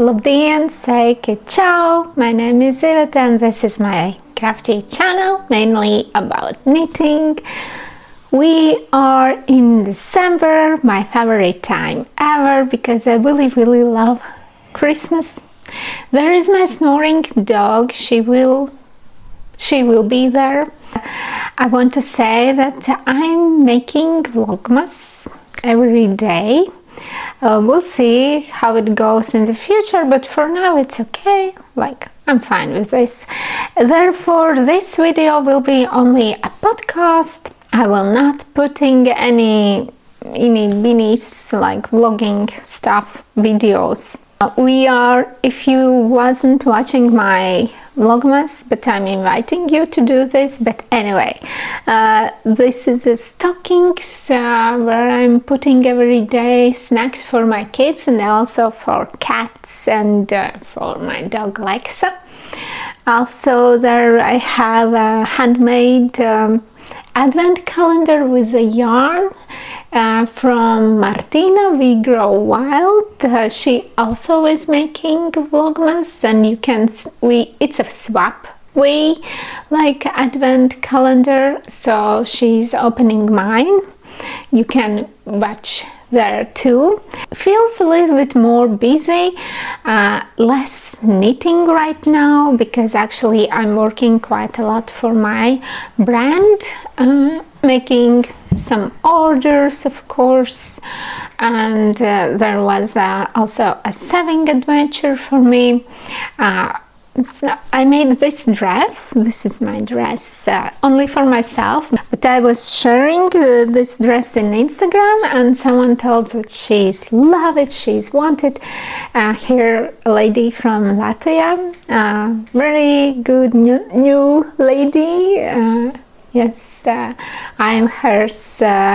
Latvian, say ciao, my name is Iveta and this is my crafty channel, mainly about knitting. We are in December, my favorite time ever, because I really love Christmas. There is my snoring dog, she will be there. I want to say that I'm making vlogmas every day. We'll see how it goes in the future, but for now it's okay, like I'm fine with this. Therefore this video will be only a podcast. I will not putting any beanies like vlogging stuff videos. We are, if you wasn't watching my vlogmas, but I'm inviting you to do this. But anyway, this is a stockings where I'm putting every day snacks for my kids and also for cats and for my dog Alexa. Also there I have a handmade advent calendar with a yarn from Martina, We Grow Wild. She also is making vlogmas, and you can it's a swap way like advent calendar, so she's opening mine. You can watch there too. Feels a little bit more busy, less knitting right now, because actually I'm working quite a lot for my brand, making some orders, of course, and there was also a sewing adventure for me. So I made this dress. This is my dress only for myself, but I was sharing this dress in Instagram and someone told that she's love it, she's wanted. Here a lady from Latvia, very good new lady. Yes, I'm her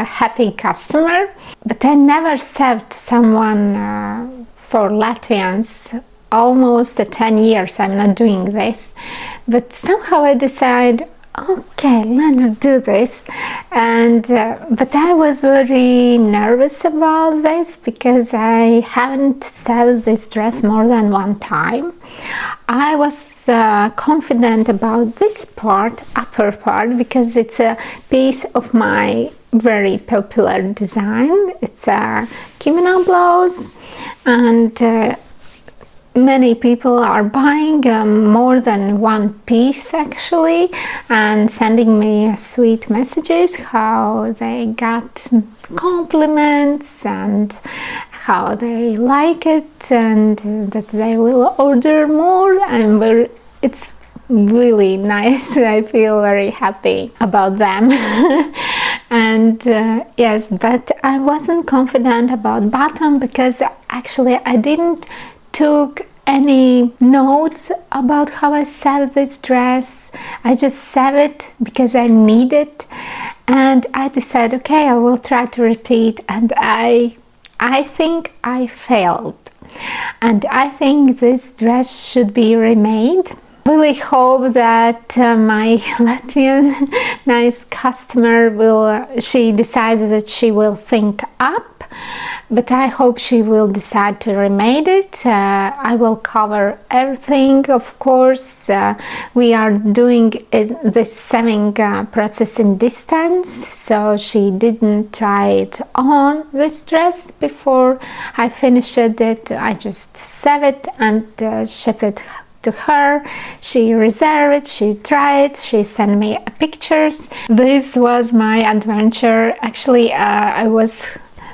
happy customer, but I never served someone for Latvians. Almost 10 years I'm not doing this, but somehow I decided, okay, let's do this. And but I was very nervous about this because I haven't sewed this dress more than one time. I was confident about this part, upper part, because it's a piece of my very popular design. It's a kimono blouse, and many people are buying more than one piece actually, and sending me sweet messages how they got compliments and how they like it and that they will order more. It's really nice. I feel very happy about them. And yes, but I wasn't confident about bottom because actually I didn't took any notes about how I sew this dress. I just sew it because I need it, and I decided, okay, I will try to repeat, and I think I failed, and I think this dress should be remade. I really hope that my Latvian nice customer she decided that she will think up, but I hope she will decide to remake it. I will cover everything, of course. We are doing this sewing process in distance, so she didn't try it on this dress before I finished it. I just sew it and ship it to her. She reserved it, she tried, she sent me pictures. This was my adventure. Actually, I was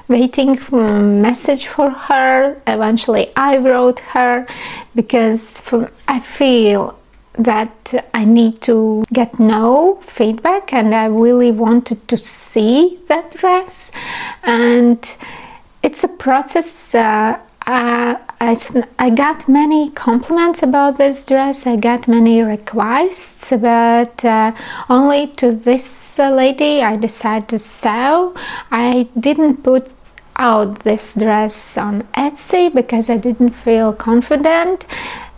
waiting for a message for her. Eventually I wrote her because I feel that I need to get no feedback, and I really wanted to see that dress, and it's a process. I got many compliments about this dress, I got many requests, but only to this lady I decided to sew. I didn't put out this dress on Etsy because I didn't feel confident.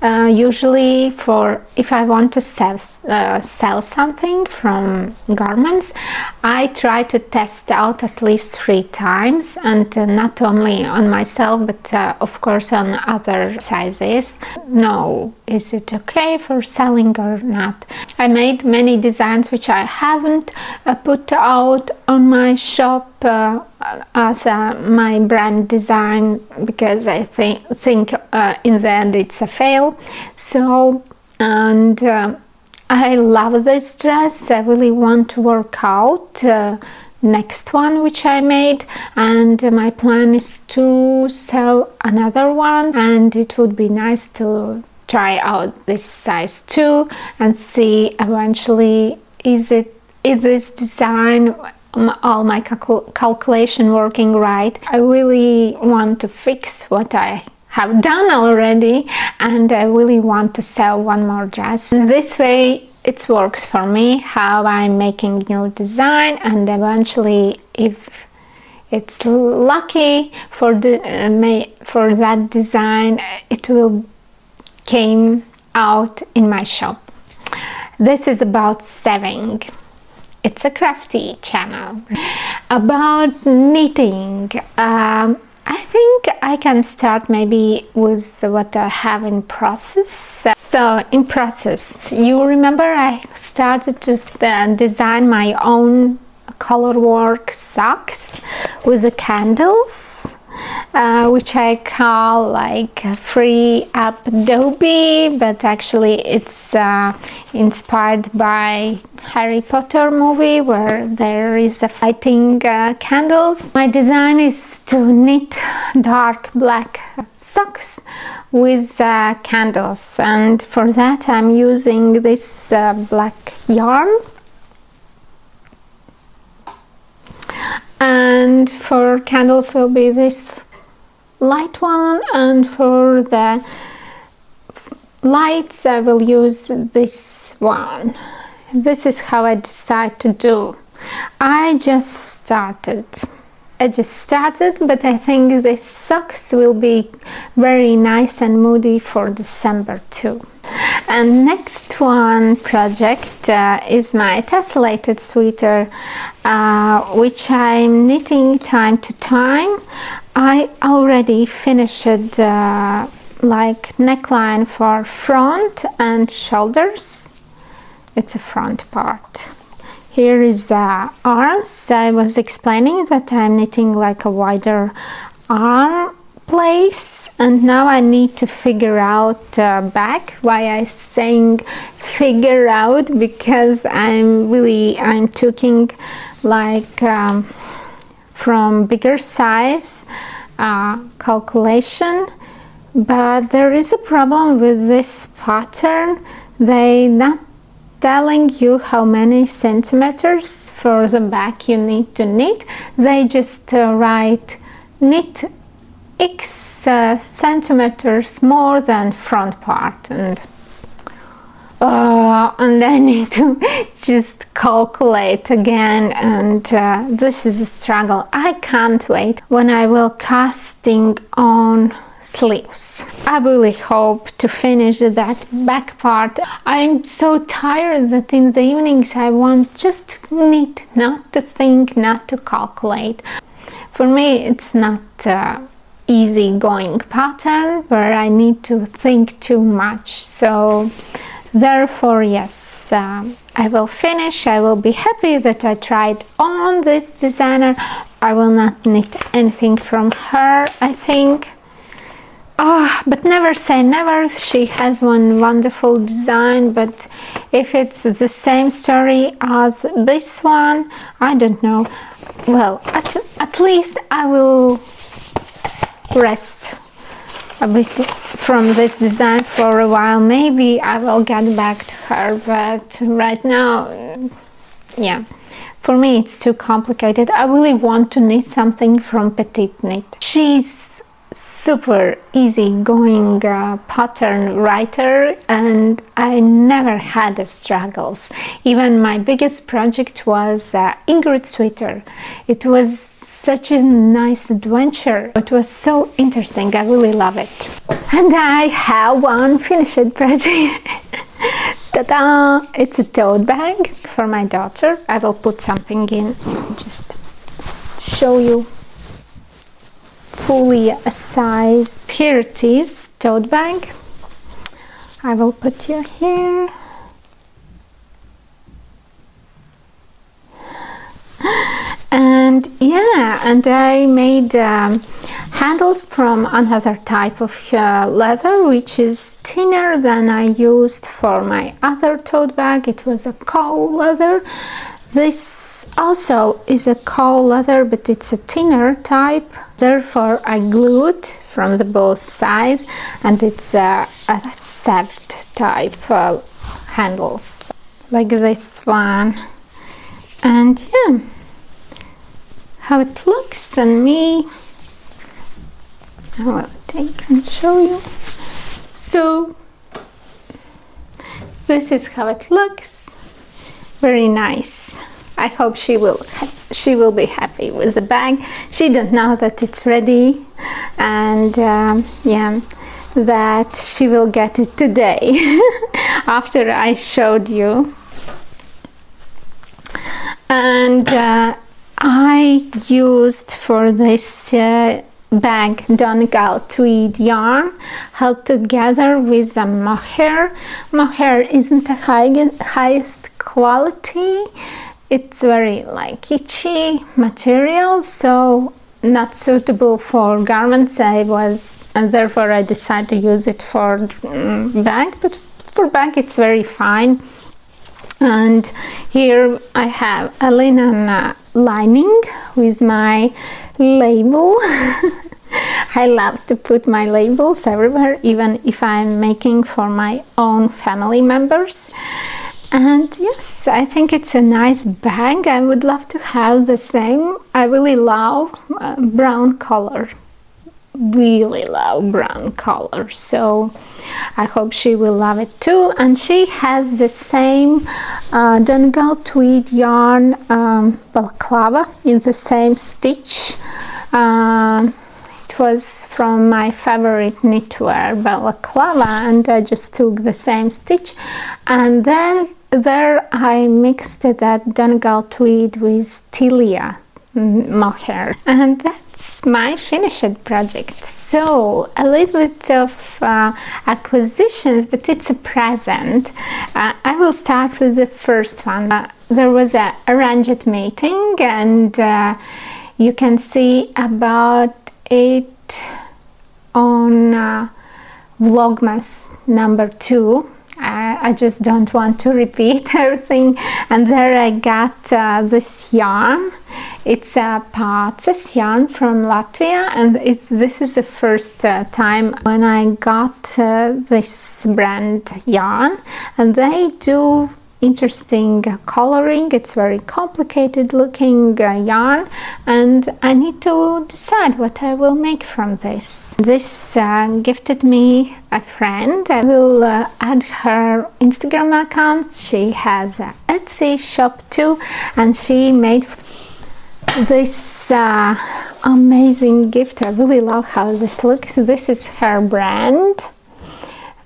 Usually if I want to sell something from garments, I try to test out at least 3 times, and not only on myself but of course on other sizes. No, is it okay for selling or not? I made many designs which I haven't put out on my shop as my brand design, because I think in the end it's a fail. So, and I love this dress. I really want to work out next one which I made, and my plan is to sell another one, and it would be nice to try out this size too and see eventually is this design, all my calculation working right. I really want to fix what I have done already, and I really want to sell one more dress. And this way it works for me, how I'm making new design, and eventually if it's lucky for that design, it will came out in my shop. This is about sewing. It's a crafty channel. About knitting, I think I can start maybe with what I have in process. So in process, you remember I started to design my own colorwork socks with the candles, which I call like free up Adobe, but actually it's inspired by Harry Potter movie where there is a fighting candles. My design is to knit dark black socks with candles, and for that I'm using this black yarn. And for candles will be this light one, and for the lights I will use this one. This is how I decide to do. I just started, but I think these socks will be very nice and moody for December too. And next one project is my Tessellated sweater, which I'm knitting time to time. I already finished like neckline for front and shoulders. It's a front part. Here is arms. I was explaining that I'm knitting like a wider arm place, and now I need to figure out back. Why I saying figure out? Because I'm taking like from bigger size calculation, but there is a problem with this pattern. They not telling you how many centimeters for the back you need to knit. They just write knit X centimeters more than front part, and I need to just calculate again, and this is a struggle. I can't wait when I will casting on sleeves. I really hope to finish that back part. I'm so tired that in the evenings I want just to knit, not to think, not to calculate. For me it's not easy going pattern where I need to think too much, so therefore yes, I will finish. I will be happy that I tried on this designer. I will not knit anything from her, I think. But never say never. She has one wonderful design, but if it's the same story as this one, I don't know. Well, at least I will rest a bit from this design for a while. Maybe I will get back to her, but right now, yeah, for me it's too complicated. I really want to knit something from Petite Knit. She's super easy-going pattern writer, and I never had the struggles. Even my biggest project was Ingrid sweater. It was such a nice adventure. It was so interesting. I really love it. And I have one finished project. Ta-da! It's a tote bag for my daughter. I will put something in just to show you fully a size. Here it is, tote bag. I will put you here. And yeah, and I made handles from another type of leather, which is thinner than I used for my other tote bag. It was a cow leather. This also is a cow leather, but it's a thinner type. Therefore, I glued from the both sides, and it's a sept type handles, like this one. And yeah, how it looks on me, I will take and show you. So this is how it looks. Very nice. I hope she will be happy with the bag. She don't know that it's ready, and yeah, that she will get it today after I showed you. And I used for this bag Donegal tweed yarn held together with a mohair. Mohair isn't the highest quality. It's very like itchy material, so not suitable for garments. And therefore I decided to use it for bag, but for bag it's very fine. And here I have a linen lining with my label. I love to put my labels everywhere, even if I'm making for my own family members. And yes, I think it's a nice bag. I would love to have the same. I really love brown color. Really love brown color, so I hope she will love it too. And she has the same Donegal tweed yarn balaclava in the same stitch. It was from my favorite knitwear balaclava, and I just took the same stitch, and then there I mixed that Donegal tweed with Tilia mohair, and that's my finished project. So a little bit of acquisitions, but it's a present. I will start with the first one. There was a arranged meeting, and you can see about it on Vlogmas number 2. I just don't want to repeat everything. And there I got this yarn. It's a Paces yarn from Latvia, and this is the first time when I got this brand yarn, and they do interesting coloring. It's very complicated looking yarn, and I need to decide what I will make from this. This gifted me a friend. I will add her Instagram account. She has an Etsy shop too, and she made this amazing gift. I really love how this looks. This is her brand,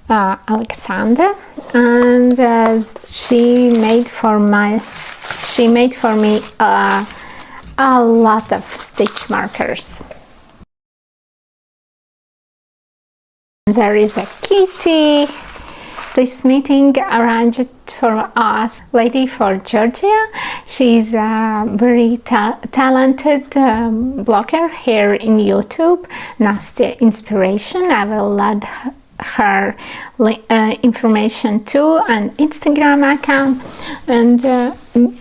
Alexandra, and she made for me a lot of stitch markers. There is a kitty. This meeting arranged for us lady for Georgia. She's a very talented blogger here in YouTube. Nasty Inspiration. I will add her information too, and Instagram account, and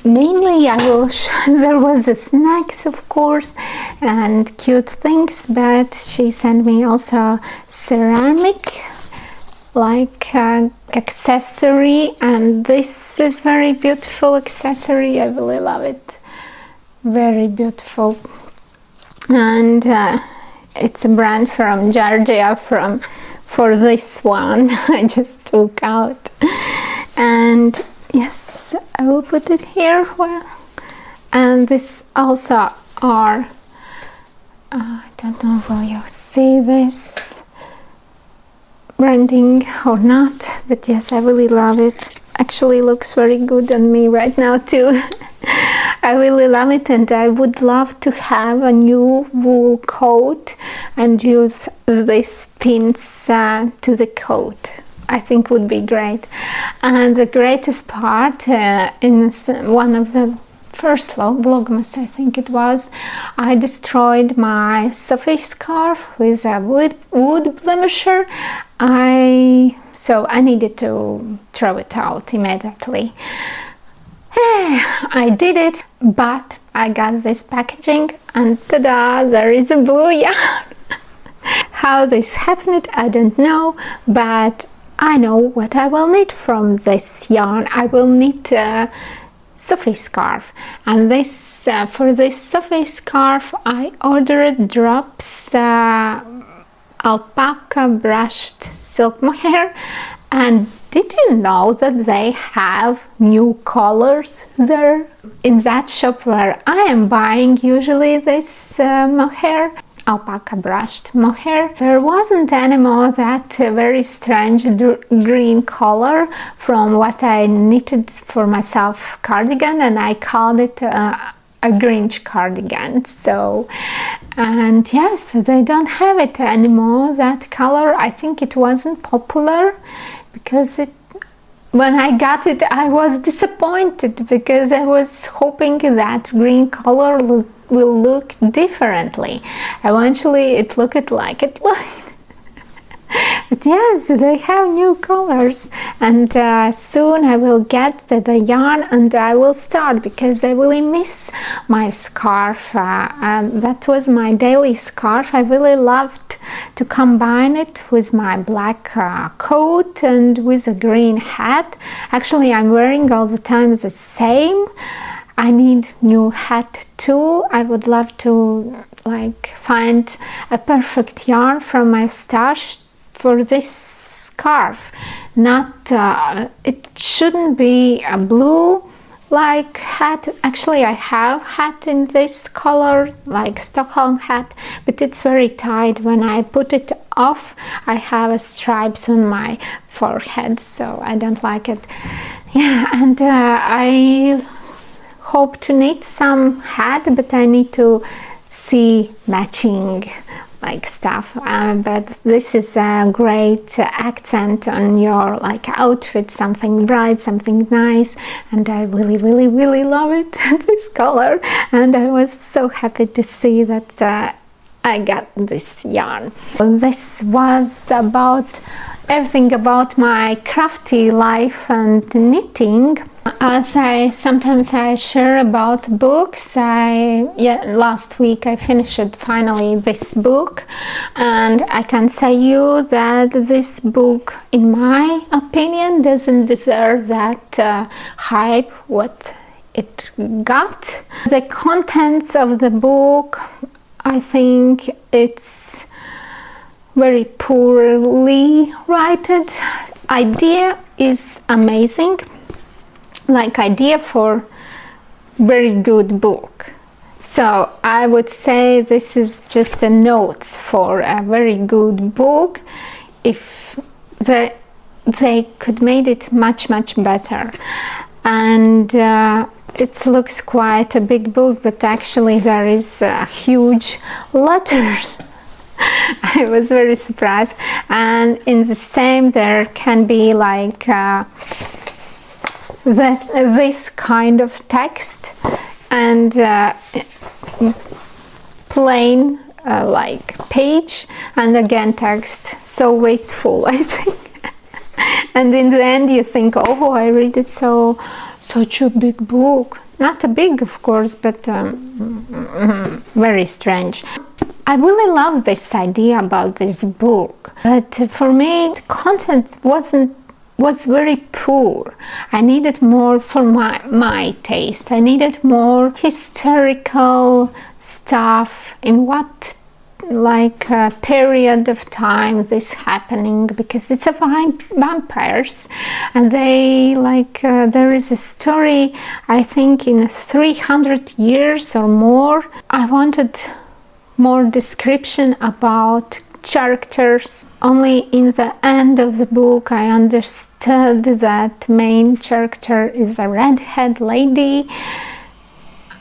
mainly I will show. There was the snacks, of course, and cute things, but she sent me also ceramic like accessory, and this is very beautiful accessory. I really love it. Very beautiful. And it's a brand from Georgia for this one. I just took out, and yes, I will put it here. Well, and this also are I don't know, will you see this branding or not, but yes, I really love it. Actually looks very good on me right now too. I really love it, and I would love to have a new wool coat and use these pins to the coat. I think would be great. And the greatest part in one of the first vlogmas, I think it was, I destroyed my Sophie scarf with a wood blemisher. So I needed to throw it out immediately. I did it, but I got this packaging, and ta-da, there is a blue yarn. How this happened, I don't know, but I know what I will need from this yarn. I will need Sophie scarf, and this for this Sophie scarf I ordered drops alpaca brushed silk mohair. And did you know that they have new colors there in that shop where I am buying usually this mohair, alpaca brushed mohair? There wasn't anymore that very strange green color from what I knitted for myself cardigan, and I called it a Grinch cardigan. So, and yes, they don't have it anymore, that color. I think it wasn't popular because when I got it I was disappointed, because I was hoping that green color will look differently. Eventually it looked like it looked. But yes, they have new colors, and soon I will get the yarn and I will start, because I really miss my scarf. And that was my daily scarf. I really loved to combine it with my black coat and with a green hat. Actually, I'm wearing all the time the same. I need new hat too. I would love to find a perfect yarn from my stash for this scarf. Not it shouldn't be a blue hat. Actually, I have hat in this color, like Stockholm hat, but it's very tight. When I put it off, I have stripes on my forehead, so I don't like it. Yeah, and I hope to knit some hat, but I need to see matching stuff, but this is a great accent on your outfit, something bright, something nice, and I really love it. This color, and I was so happy to see that I got this yarn. Well, this was about everything about my crafty life and knitting. As sometimes I share about books. Last week I finished finally this book, and I can say you that this book, in my opinion, doesn't deserve that hype what it got. The contents of the book, I think it's very poorly written. Idea is amazing, idea for very good book. So I would say this is just a notes for a very good book. If they could made it much better. And it looks quite a big book, but actually there is huge letters. I was very surprised. And in the same, there can be this kind of text, and plain page, and again text. So wasteful, I think. And in the end you think, oh, I read it such a big book. Not a big, of course, but very strange. I really love this idea about this book, but for me the content was very poor. I needed more for my taste. I needed more historical stuff in what like period of time this happening, because it's a vampires, and they like there is a story, I think in 300 years or more. I wanted more description about characters. Only in the end of the book I understood that main character is a redhead lady.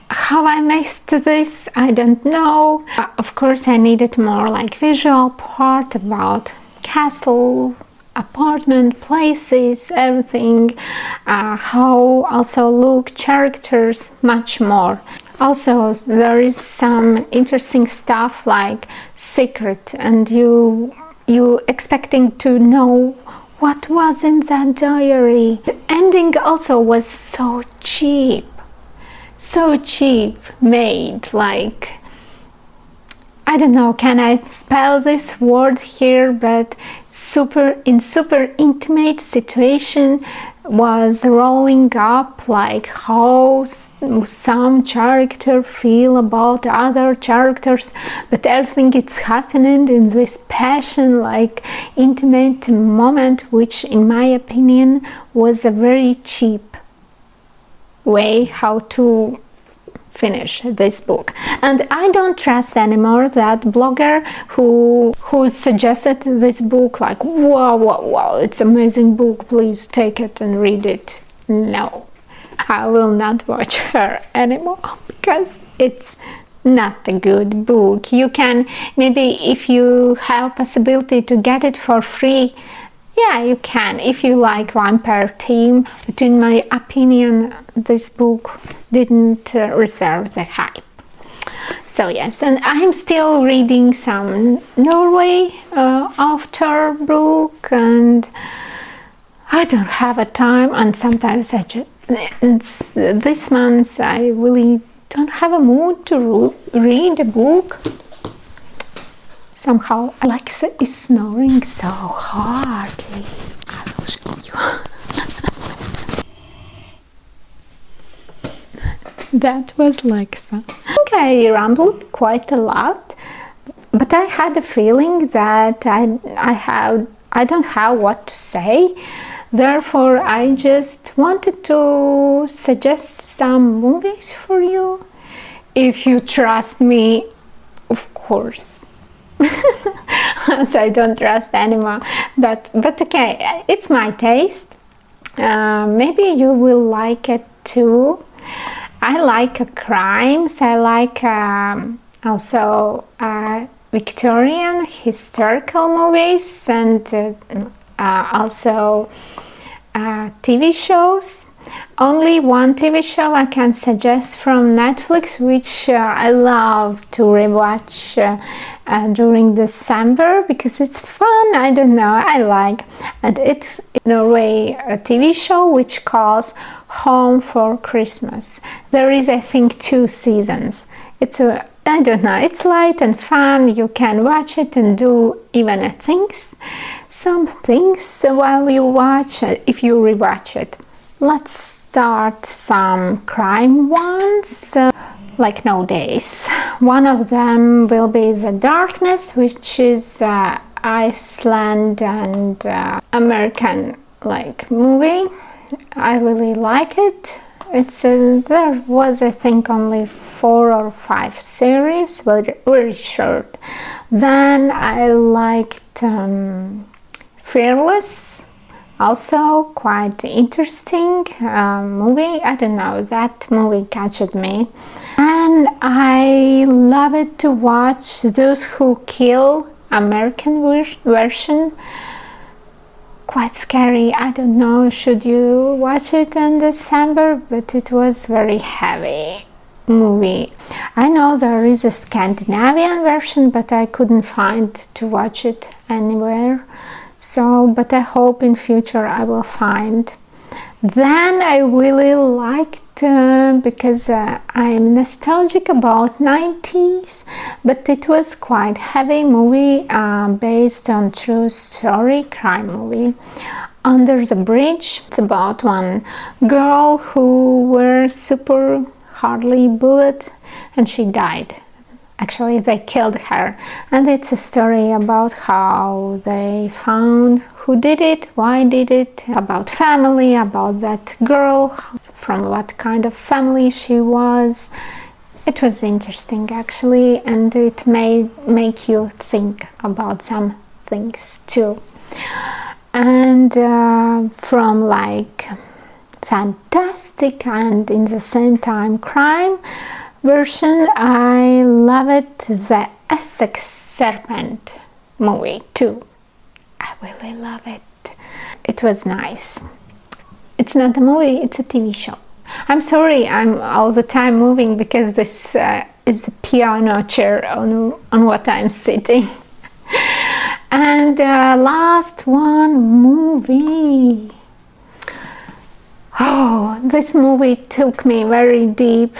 How I missed this, I don't know. Of course I needed more like visual part about castle, apartment, places, everything, how also look characters, much more. Also there is some interesting stuff like secret, and you expecting to know what was in that diary. The ending also was so cheap made, like, I don't know, can I spell this word here, but super intimate situation was rolling up, like how some character feel about other characters, but everything is happening in this passion, like intimate moment, which in my opinion was a very cheap way how to finish this book. And I don't trust anymore that blogger who suggested this book, like wow, it's amazing book, please take it and read it. No, I will not watch her anymore, because it's not a good book. You can, maybe if you have possibility to get it for free, yeah, you can, if you like vampire theme, but in my opinion this book didn't reserve the hype. So yes, and I'm still reading some Norway author book, and I don't have a time, and sometimes this month I really don't have a mood to read a book. Somehow Alexa is snoring so hardly. I will show you. That was Alexa. I think I rambled quite a lot, but I had a feeling that I don't have what to say. Therefore, I just wanted to suggest some movies for you. If you trust me, of course. So I don't trust anyone, but okay, it's my taste. Maybe you will like it too. I like crimes. I like also Victorian historical movies, and also TV shows. Only one TV show I can suggest from Netflix, which I love to rewatch during December, because it's fun. I don't know, I like. And it's in Norway a TV show which calls Home for Christmas. There is, I think, 2 seasons. It's I don't know, it's light and fun. You can watch it and do even some things while you watch, if you rewatch it. Let's start some crime ones, like nowadays. One of them will be The Darkness, which is Iceland and American like movie. I really like it. It's there was, I think, only 4 or 5 series, but very short. Then I liked Fearless, also quite interesting movie. I don't know, that movie catched me. And I love it to watch Those Who Kill, American version. Quite scary. I don't know, should you watch it in December, but it was very heavy movie. I know there is a Scandinavian version, but I couldn't find to watch it anywhere. So, but I hope in future I will find. Then I really liked, because I'm nostalgic about 90s, but it was quite heavy movie based on true story, crime movie, Under the Bridge. It's about one girl who were super hardly bullied and she died. Actually, they killed her, and it's a story about how they found who did it, why did it, about family, about that girl, from what kind of family she was. It was interesting actually, and it may make you think about some things too. And from like fantastic and in the same time crime version, I love it, the Essex Serpent movie too. I really love it. It was nice. It's not a movie, it's a TV show. I'm sorry, I'm all the time moving because this is a piano chair on what I'm sitting. And last one, movie. Oh, this movie took me very deep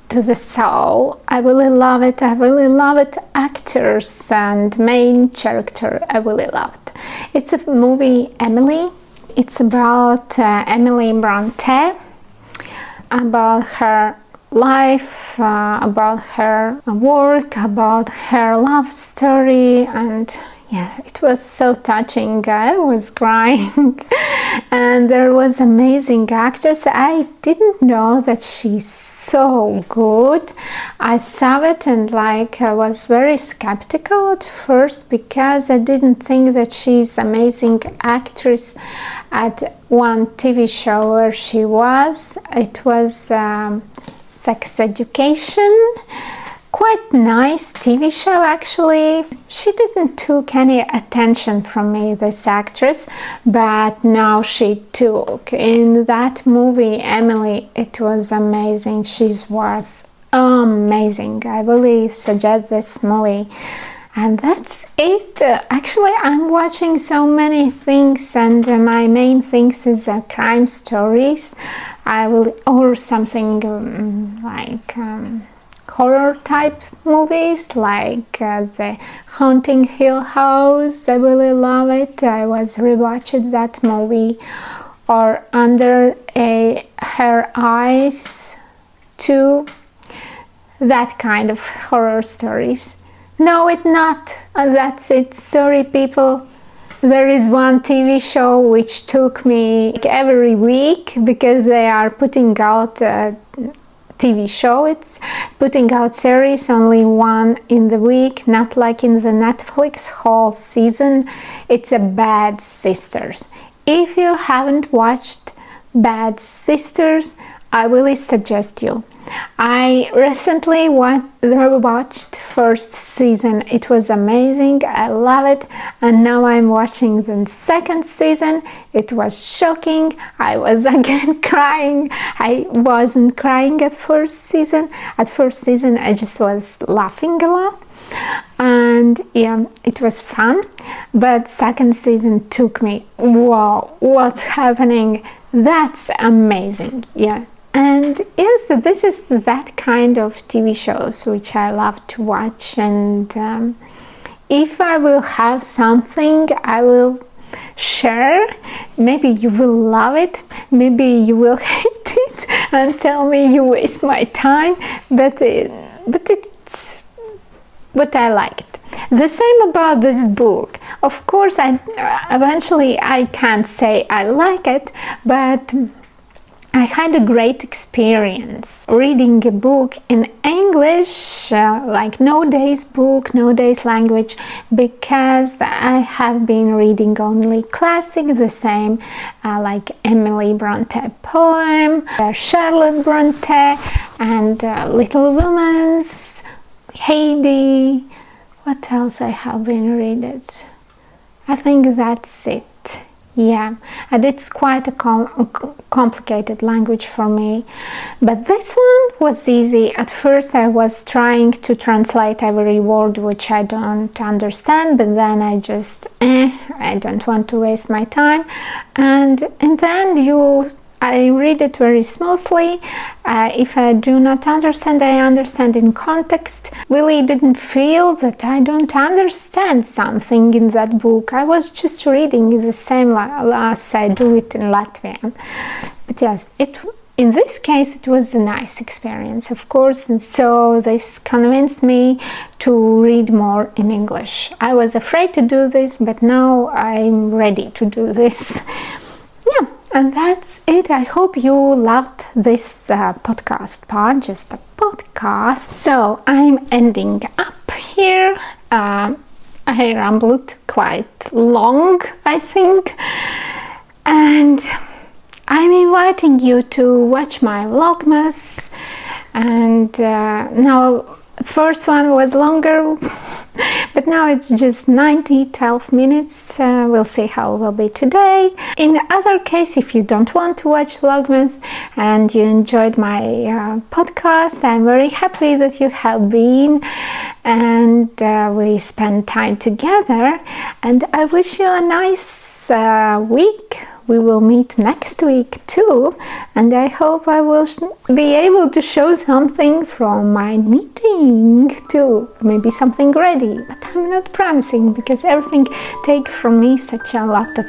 to the soul. I really love it. I really love it. Actors and main character I really loved. It's a movie, Emily. It's about Emily Bronte, about her life, about her work, about her love story, and yeah, it was so touching. I was crying. And there was amazing actors. I didn't know that she's so good. I saw it and like I was very skeptical at first because I didn't think that she's amazing actress. At one TV show where she was, it was Sex Education. Quite nice TV show actually. She didn't took any attention from me, this actress, but now she took. In that movie, Emily, it was amazing. She was amazing. I really suggest this movie. And that's it. Actually, I'm watching so many things, and my main things is crime stories. Or something like horror type movies, like the Haunting Hill House. I really love it. I was rewatching that movie. Or Under Her Eyes too. That kind of horror stories. No, it's not. That's it. Sorry, people. There is one TV show which took me every week because they are putting out TV show. It's putting out series, only one in the week, not like in the Netflix whole season. It's a Bad Sisters. If you haven't watched Bad Sisters, I really suggest you. I recently watched first season. It was amazing. I love it. And now I'm watching the second season. It was shocking. I was again crying. I wasn't crying at first season. At first season, I just was laughing a lot. And yeah, it was fun. But second season took me, wow, what's happening? That's amazing. Yeah. And yes, this is that kind of TV shows which I love to watch. And if I will have something, I will share. Maybe you will love it, maybe you will hate it and tell me you waste my time, but I like it. The same about this book. Of course, eventually I can't say I like it, but I had a great experience reading a book in English, like No Days book, No Days language, because I have been reading only classic, the same like Emily Bronte poem, Charlotte Bronte, and Little Women's, Heidi. What else I have been reading? I think that's it. Yeah, and it's quite a complicated language for me, but this one was easy. At first I was trying to translate every word which I don't understand, but then I just I don't want to waste my time, and in the end I read it very smoothly. If I do not understand, I understand in context. Really didn't feel that I don't understand something in that book. I was just reading the same as I do it in Latvian. But yes, in this case, it was a nice experience, of course, and so this convinced me to read more in English. I was afraid to do this, but now I'm ready to do this. Yeah, and that's it. I hope you loved this podcast part, just a podcast. So I'm ending up here. I rambled quite long, I think, and I'm inviting you to watch my Vlogmas. And now, first one was longer, but now it's just 12 minutes. We'll see how it will be today. In other case, if you don't want to watch Vlogmas and you enjoyed my podcast, I'm very happy that you have been, and we spend time together, and I wish you a nice week. We will meet next week too, and I hope I will be able to show something from my knitting too, maybe something ready, but I'm not promising because everything takes from me such a lot of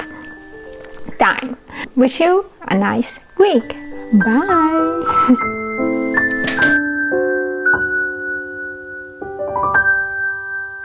time. Wish you a nice week. Bye.